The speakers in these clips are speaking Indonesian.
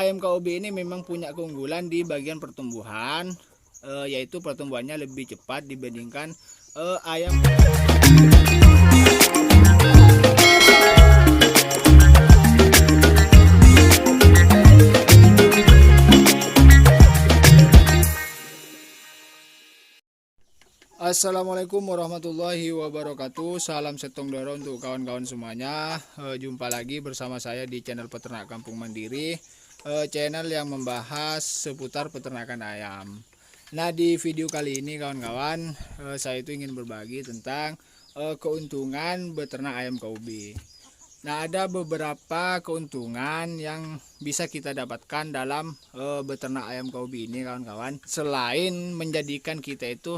ayam KOB ini memang punya keunggulan di bagian pertumbuhan, yaitu pertumbuhannya lebih cepat dibandingkan ayam. Assalamualaikum warahmatullahi wabarakatuh. Salam setong doro untuk kawan-kawan semuanya. Jumpa lagi bersama saya di channel Peternak Kampung Mandiri, channel yang membahas seputar peternakan ayam. Nah, di video kali ini kawan-kawan, saya itu ingin berbagi tentang keuntungan beternak ayam KOB. Nah, ada beberapa keuntungan yang bisa kita dapatkan dalam beternak ayam KOB ini kawan-kawan. Selain menjadikan kita itu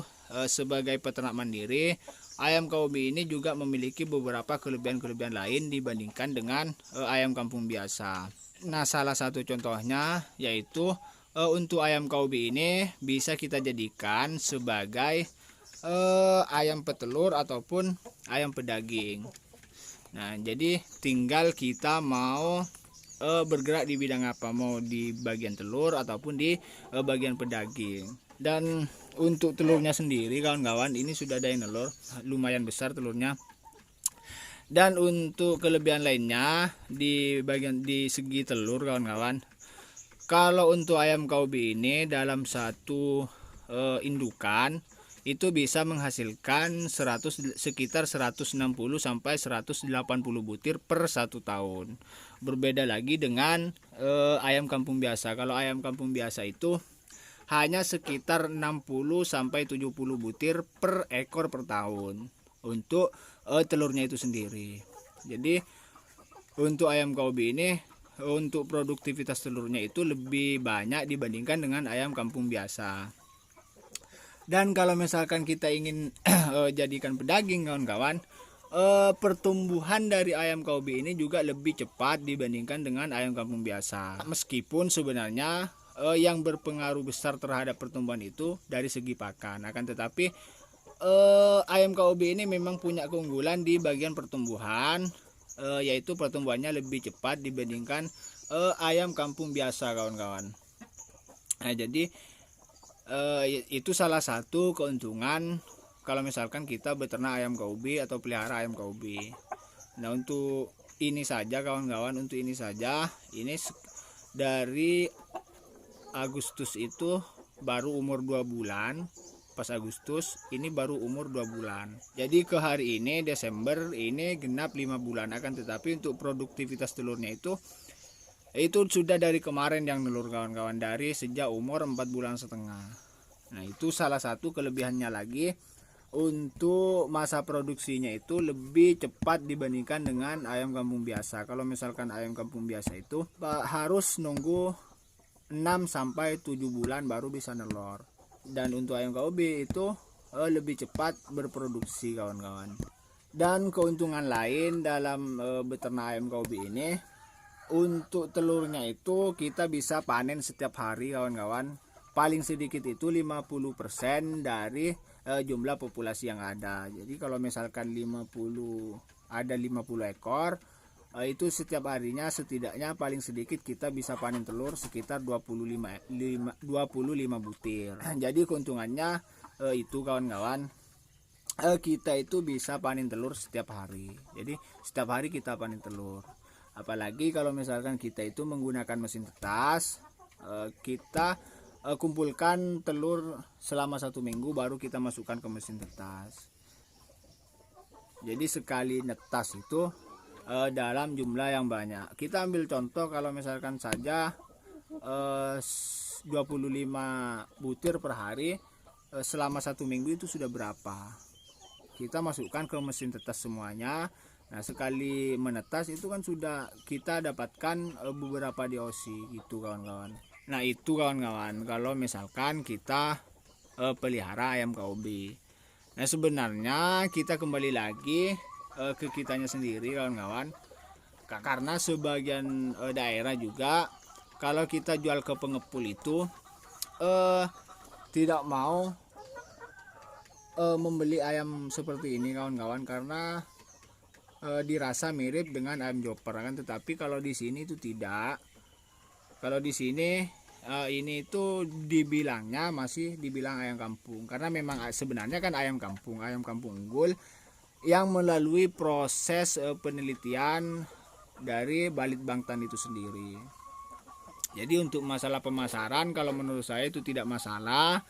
sebagai peternak mandiri, ayam KOB ini juga memiliki beberapa kelebihan-kelebihan lain dibandingkan dengan ayam kampung biasa. Nah, salah satu contohnya yaitu untuk ayam KOB ini bisa kita jadikan sebagai ayam petelur ataupun ayam pedaging. Nah, jadi tinggal kita mau bergerak di bidang apa, mau di bagian telur ataupun di bagian pedaging. Dan untuk telurnya sendiri kawan-kawan, ini sudah ada yang telur lumayan besar telurnya. Dan untuk kelebihan lainnya di segi telur kawan-kawan, kalau untuk ayam KOB ini dalam satu indukan itu bisa menghasilkan sekitar 160 sampai 180 butir per 1 tahun. Berbeda lagi dengan ayam kampung biasa. Kalau ayam kampung biasa itu hanya sekitar 60 sampai 70 butir per ekor per tahun untuk telurnya itu sendiri. Jadi untuk ayam KOB ini untuk produktivitas telurnya itu lebih banyak dibandingkan dengan ayam kampung biasa. Dan kalau misalkan kita ingin jadikan pedaging kawan-kawan, pertumbuhan dari ayam KOB ini juga lebih cepat dibandingkan dengan ayam kampung biasa. Meskipun sebenarnya yang berpengaruh besar terhadap pertumbuhan itu dari segi pakan, akan tetapi ayam KOB ini memang punya keunggulan di bagian pertumbuhan, yaitu pertumbuhannya lebih cepat dibandingkan ayam kampung biasa kawan-kawan. Nah, jadi itu salah satu keuntungan kalau misalkan kita beternak ayam KOB atau pelihara ayam KOB. Nah, untuk ini saja kawan-kawan, untuk ini saja, ini dari Agustus itu baru umur 2 bulan. Pas Agustus ini baru umur 2 bulan. Jadi ke hari ini Desember ini genap 5 bulan. Akan tetapi untuk produktivitas telurnya itu sudah dari kemarin yang telur kawan-kawan, dari sejak umur 4 bulan setengah. Nah, itu salah satu kelebihannya lagi, untuk masa produksinya itu lebih cepat dibandingkan dengan ayam kampung biasa. Kalau misalkan ayam kampung biasa itu harus nunggu 6 sampai 7 bulan baru bisa nelor. Dan untuk ayam KOB itu lebih cepat berproduksi kawan-kawan. Dan keuntungan lain dalam beternak ayam KOB ini, untuk telurnya itu kita bisa panen setiap hari kawan-kawan. Paling sedikit itu 50% dari jumlah populasi yang ada. Jadi kalau misalkan 50 ekor, itu setiap harinya setidaknya paling sedikit kita bisa panen telur sekitar 25 butir. Jadi keuntungannya itu kawan-kawan, kita itu bisa panen telur setiap hari. Jadi setiap hari kita panen telur. Apalagi kalau misalkan kita itu menggunakan mesin tetas, kita kumpulkan telur selama 1 minggu baru kita masukkan ke mesin tetas. Jadi sekali netas itu dalam jumlah yang banyak. Kita ambil contoh, kalau misalkan saja 25 butir per hari, selama 1 minggu itu sudah berapa? Kita masukkan ke mesin tetas semuanya. Nah, sekali menetas itu kan sudah kita dapatkan beberapa DOC gitu kawan-kawan. Nah, itu kawan-kawan kalau misalkan kita pelihara ayam KOB. Nah, sebenarnya kita kembali lagi ke kitanya sendiri kawan-kawan, karena sebagian daerah juga kalau kita jual ke pengepul itu tidak mau membeli ayam seperti ini kawan-kawan, karena dirasa mirip dengan ayam joper kan. Tetapi kalau di sini itu tidak, Kalau di sini ini itu dibilangnya masih dibilang ayam kampung, karena memang sebenarnya kan ayam kampung unggul yang melalui proses penelitian dari Balitbangtan itu sendiri. Jadi untuk masalah pemasaran, kalau menurut saya itu tidak masalah,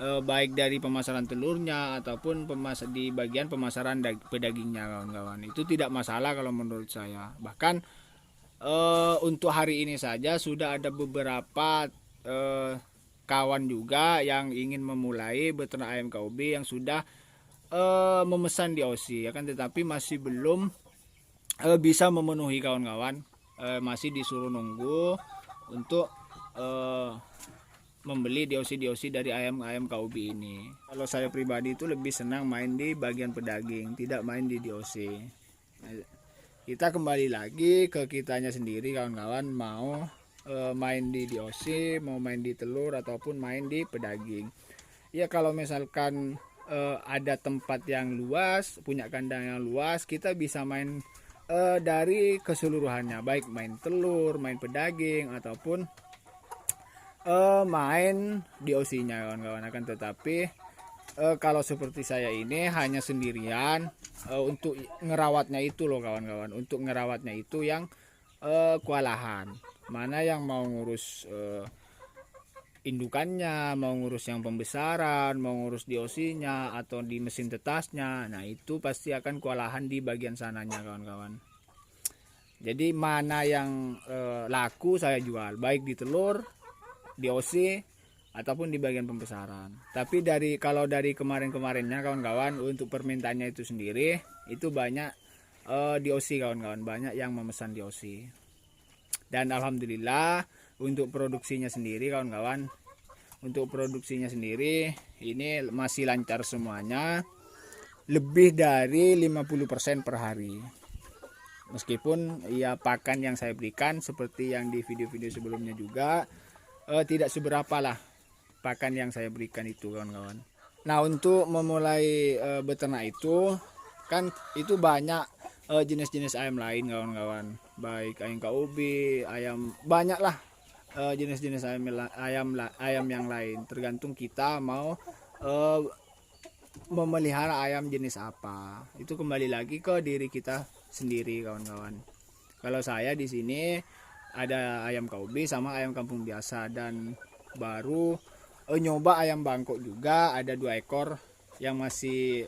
baik dari pemasaran telurnya ataupun di bagian pemasaran pedagingnya kawan-kawan, itu tidak masalah kalau menurut saya. Bahkan untuk hari ini saja sudah ada beberapa kawan juga yang ingin memulai beternak ayam KUB yang sudah memesan di OC, ya kan, tetapi masih belum bisa memenuhi kawan-kawan, masih disuruh nunggu untuk membeli DOC dari ayam KUB ini. Kalau saya pribadi itu lebih senang main di bagian pedaging, tidak main di DOC. Kita kembali lagi ke kitanya sendiri kawan-kawan, mau main di DOC, mau main di telur ataupun main di pedaging. Ya kalau misalkan ada tempat yang luas, punya kandang yang luas, kita bisa main dari keseluruhannya, baik main telur, main pedaging ataupun main DOC-nya kawan-kawan. Akan tetapi kalau seperti saya ini hanya sendirian, untuk ngerawatnya itu loh kawan-kawan, untuk ngerawatnya itu yang kewalahan. Mana yang mau ngurus indukannya, mau ngurus yang pembesaran, mau ngurus DOC-nya atau di mesin tetasnya, nah itu pasti akan kewalahan di bagian sananya kawan-kawan. Jadi mana yang laku saya jual, baik di telur, DOC ataupun di bagian pembesaran. Tapi kalau dari kemarin-kemarinnya kawan-kawan, untuk permintaannya itu sendiri itu banyak DOC kawan-kawan, banyak yang memesan DOC. Dan alhamdulillah untuk produksinya sendiri kawan-kawan, ini masih lancar semuanya, lebih dari 50% per hari. Meskipun ya pakan yang saya berikan seperti yang di video-video sebelumnya juga tidak seberapa lah pakan yang saya berikan itu kawan-kawan. Nah untuk memulai beternak itu kan itu banyak jenis-jenis ayam lain kawan-kawan, baik ayam KUB, ayam, banyak lah jenis-jenis ayam yang lain, tergantung kita mau memelihara ayam jenis apa. Itu kembali lagi ke diri kita sendiri kawan-kawan. Kalau saya di sini ada ayam KUB sama ayam kampung biasa, dan baru nyoba ayam Bangkok juga, ada 2 ekor yang masih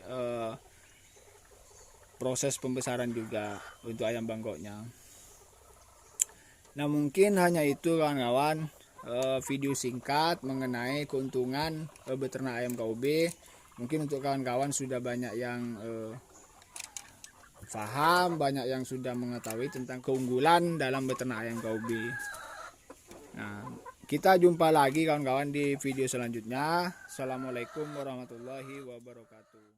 proses pembesaran juga untuk ayam Bangkoknya. Nah mungkin hanya itu kawan-kawan, video singkat mengenai keuntungan beternak ayam KUB. Mungkin untuk kawan-kawan sudah banyak yang paham, banyak yang sudah mengetahui tentang keunggulan dalam beternak ayam KUB. Nah kita jumpa lagi kawan-kawan di video selanjutnya. Assalamualaikum warahmatullahi wabarakatuh.